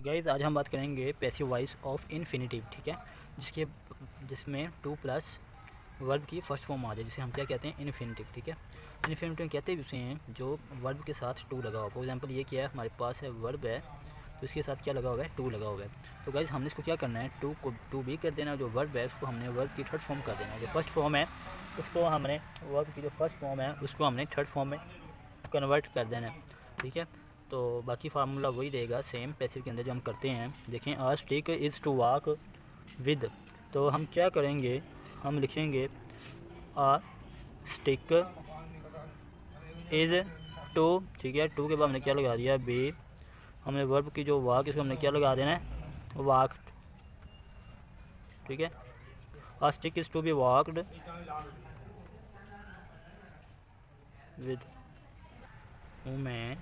Guys आज हम बात करेंगे पैसिव वॉइस ऑफ इन्फिनिटिव, ठीक है, जिसमें टू प्लस वर्ब की फर्स्ट फॉर्म आ जाए, जिसे हम क्या कहते हैं, इन्फिनिटिव। ठीक है, इन्फिनिटिव कहते भी उसे हैं जो वर्ब के साथ टू लगा हुआ। फॉर एग्जांपल ये क्या है, हमारे पास है वर्ब है तो इसके साथ क्या लगा हुआ है, टू लगा हुआ है। तो गाइस हमने इसको क्या करना है, टू को टू भी कर देना, जो वर्ब है उसको हमने वर्ब की थर्ड फॉर्म कर देना है। जो फर्स्ट फॉर्म है उसको हमने वर्ब की जो फर्स्ट फॉर्म है उसको हमने थर्ड फॉर्म में कन्वर्ट कर देना है। ठीक है, तो बाकी फार्मूला वही रहेगा सेम पैसिव के अंदर जो हम करते हैं। देखें, a stick is to walk with, तो हम क्या करेंगे, हम लिखेंगे आ स्टिक इज़ टू, ठीक है, टू के बाद हमने क्या लगा दिया, बी, हमने वर्ब की जो वॉक इसको हमने क्या लगा देना है, वॉक। ठीक है, a stick is to be walked with women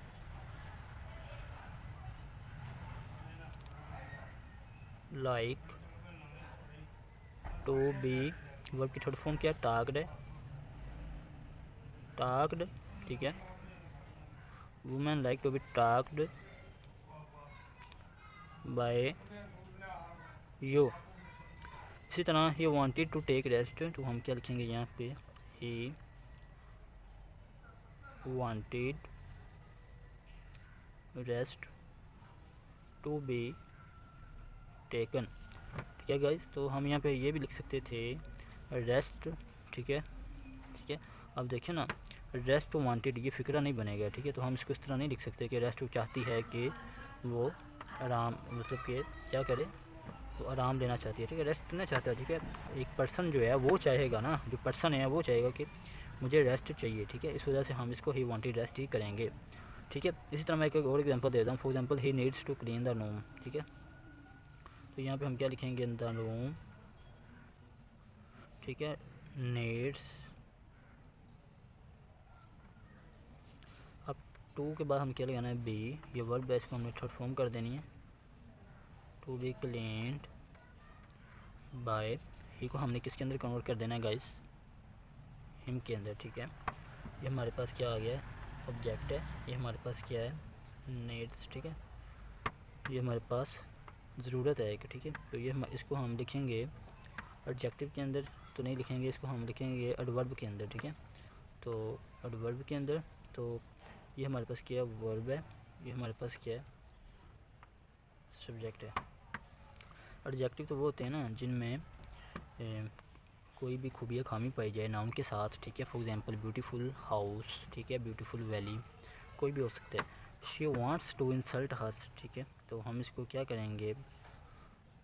like to be, verb की थर्ड फॉर्म क्या है, टास्क्ड है, टास्क्ड। ठीक है, women like to be tasked by you. इसी तरह he wanted to take rest, तो हम क्या लिखेंगे यहाँ पे, he wanted rest to be taken. ठीक है गाइस, तो हम यहाँ पे ये भी लिख सकते थे रेस्ट। ठीक है, ठीक है, अब देखिए ना, रेस्ट टू वांटेड ये फिक्रा नहीं बनेगा। ठीक है, तो हम इसको इस तरह नहीं लिख सकते कि रेस्ट चाहती है कि वो आराम, मतलब कि क्या करे, वो आराम लेना चाहती है। ठीक है, रेस्ट लेना चाहता है। ठीक है, एक पर्सन जो है वो चाहेगा ना, जो पर्सन है वो चाहेगा कि मुझे रेस्ट चाहिए। ठीक है, इस वजह से हम इसको ही वांटेड रेस्ट ही करेंगे। ठीक है, इसी तरह मैं एक और एग्जांपल देता हूँ। For example he needs to clean the room. ठीक है, तो यहाँ पे हम क्या लिखेंगे, इन द रूम। ठीक है, नीड्स, अब टू के बाद हम क्या लगाना है, बी, ये वर्ब बेस को हमने थर्ड फॉर्म कर देनी है, टू बी क्लीन्ड बाय, ही को हमने किसके अंदर कन्वर्ट कर देना है गाइस, हिम के अंदर। ठीक है, ये हमारे पास क्या आ गया है, ऑब्जेक्ट है, ये हमारे पास क्या है, नीड्स। ठीक है, ये हमारे पास ज़रूरत है एक। ठीक है, तो ये इसको हम लिखेंगे एडजेक्टिव के अंदर तो नहीं लिखेंगे, इसको हम लिखेंगे एडवर्ब के अंदर। ठीक है, तो एडवर्ब के अंदर, तो ये हमारे पास क्या है, वर्ब है, ये हमारे पास क्या है, सब्जेक्ट है। एडजेक्टिव तो वो होते हैं ना जिनमें कोई भी खूबिया खामी पाई जाए नाउन के साथ। ठीक है, फॉर एग्जांपल ब्यूटीफुल हाउस, ठीक है, ब्यूटीफुल वैली, कोई भी हो सकता है। शी वांट्स टू इंसल्ट हस। ठीक है, तो हम इसको क्या करेंगे,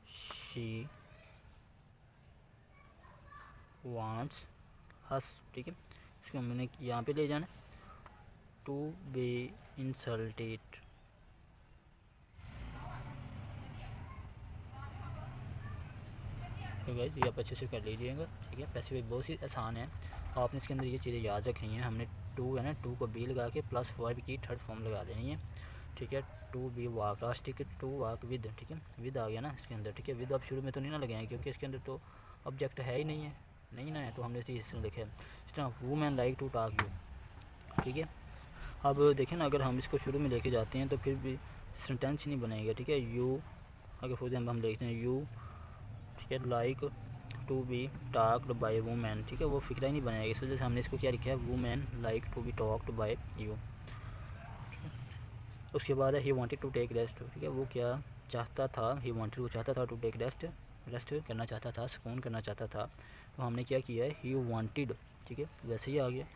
शी वांट्स हस। ठीक है, इसको हमने यहाँ पे ले जाना, टू बी इंसल्टेड। गाइस ये आप अच्छे से कर लीजिएगा। ठीक है, पैसिव बहुत ही आसान है, आपने इसके अंदर ये चीज़ें याद रखनी है। हमने टू है ना, टू को बी लगा के प्लस वर्ब की थर्ड फॉर्म लगा देनी है। ठीक है, टू बी वाक, लास्ट ठीक है, टू वाक विद। ठीक है, विद आ गया ना इसके अंदर। ठीक है, विद आप शुरू में तो नहीं ना लगाएंगे क्योंकि इसके अंदर तो ऑब्जेक्ट है ही नहीं है, नहीं ना है, तो हमने इसी तरह लिखा है। इस तरह women like to talk you. ठीक है, अब देखें ना, अगर हम इसको शुरू में लेके जाते हैं तो फिर भी सेंटेंस नहीं बनेगा। ठीक है, यू, अगर फॉर एग्जाम्पल हम देखते हैं यू, ठीक है, like to be talked by women. ठीक है, वो फिक्रा ही नहीं बनाएगा, इस वजह से हमने इसको क्या लिखा है, women like to be talked by you. उसके बाद है he wanted to take rest. ठीक है, वो क्या चाहता था, ही वांटेड, वो चाहता था टू टेक रेस्ट, रेस्ट करना चाहता था, सुकून करना चाहता था। तो हमने क्या किया है, ही वांटेड। ठीक है, वैसे ही आ गया,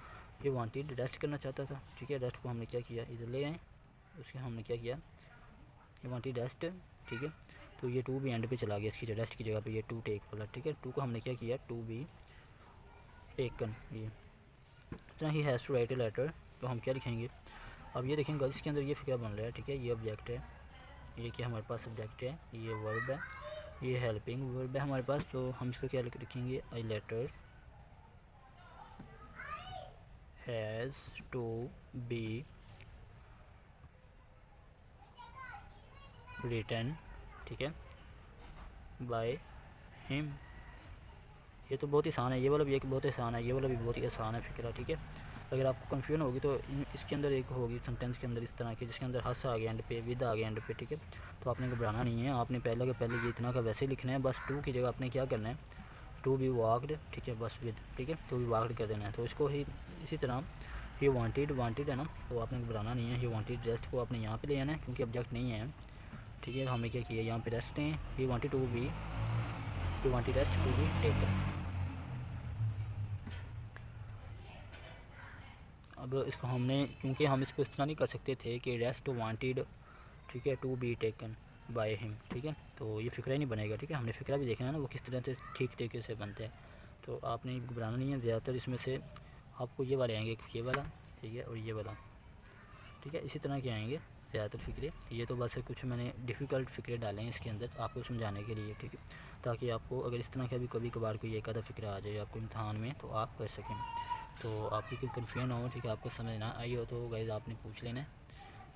ही वांटेड रेस्ट करना चाहता था। ठीक है, रेस्ट को हमने क्या किया, इधर ले आए, उसके हमने क्या किया, ही वांटेड रेस्ट। ठीक है, तो ये टू भी एंड पे चला गया, इसकी रेस्ट की जगह पे ये टू टेक वाला। ठीक है, टू को हमने क्या किया, टू बी टेकन। ये इतना he has to write a letter, तो हम क्या लिखेंगे, अब ये देखेंगे इसके अंदर ये फिक्र बन रहा है। ठीक है, ये ऑब्जेक्ट है, ये क्या हमारे पास सब्जेक्ट है, ये वर्ब है, ये हेल्पिंग वर्ब है हमारे पास। तो हम इसको क्या लिखेंगे, a letter has to be written. ठीक है, बाय हिम। ये तो बहुत ही आसान है, ये वाला भी एक बहुत आसान है, ये वाला भी बहुत ही आसान है फिक्रा। ठीक है, अगर आपको कन्फ्यूजन होगी तो इसके अंदर एक होगी सेंटेंस के अंदर इस तरह की, जिसके अंदर हस आ गया एंड पे, विद आ गया एंड पे, ठीक है। तो आपने घबराना नहीं है, आपने पहले के पहले ये इतना का वैसे ही लिखना है, बस टू की जगह आपने क्या करना है, टू बी वॉक्ड, ठीक है, बस विद, ठीक है, टू बी वॉक्ड कर देना है। तो इसको ही इसी तरह ही वांटेड है ना, तो आपने घबराना नहीं है। ही वांटेड रेस्ट को आपने यहाँ पे ले आना है क्योंकि ऑब्जेक्ट नहीं है, ठीक है। हमने क्या किया, यहाँ पे रेस्ट है, he wanted rest to be taken. अब इसको हमने, क्योंकि हम इसको इस तरह नहीं कर सकते थे कि रेस्ट वांटेड, ठीक है, to be taken by him, ठीक है, तो ये फ़िक्रा ही नहीं बनेगा, ठीक है। हमने फ़िक्रा भी देखना है ना वो किस तरह से ठीक तरीके से बनते हैं। तो आपने घबराना नहीं है, ज़्यादातर इसमें से आपको ये वाले आएंगे, ये वाला, ठीक है, और ये वाला, ठीक है, इसी तरह के आएंगे ज़्यादातर फ़िक्रे। ये तो बस कुछ मैंने डिफ़िकल्ट फ़िक्रे डाले हैं इसके अंदर आपको समझाने के लिए, ठीक है, ताकि आपको अगर इस तरह का भी कभी कभार कोई एक आधा फ़िक्रा आ जाए आपको इम्तहान में तो आप कर सकें। तो आपकी कोई कन्फ्यूजन हो, ठीक है, आपको समझ ना आई हो तो गाइस आपने पूछ लेना है।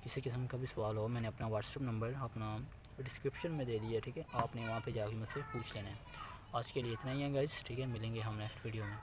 किसी किस्म का भी सवाल हो, मैंने अपना व्हाट्सएप नंबर अपना डिस्क्रिप्शन में दे दिया, ठीक है, आपने वहाँ पे जाके मुझसे पूछ लेना है। आज के लिए इतना ही है गाइस, ठीक है, मिलेंगे हम नेक्स्ट वीडियो में।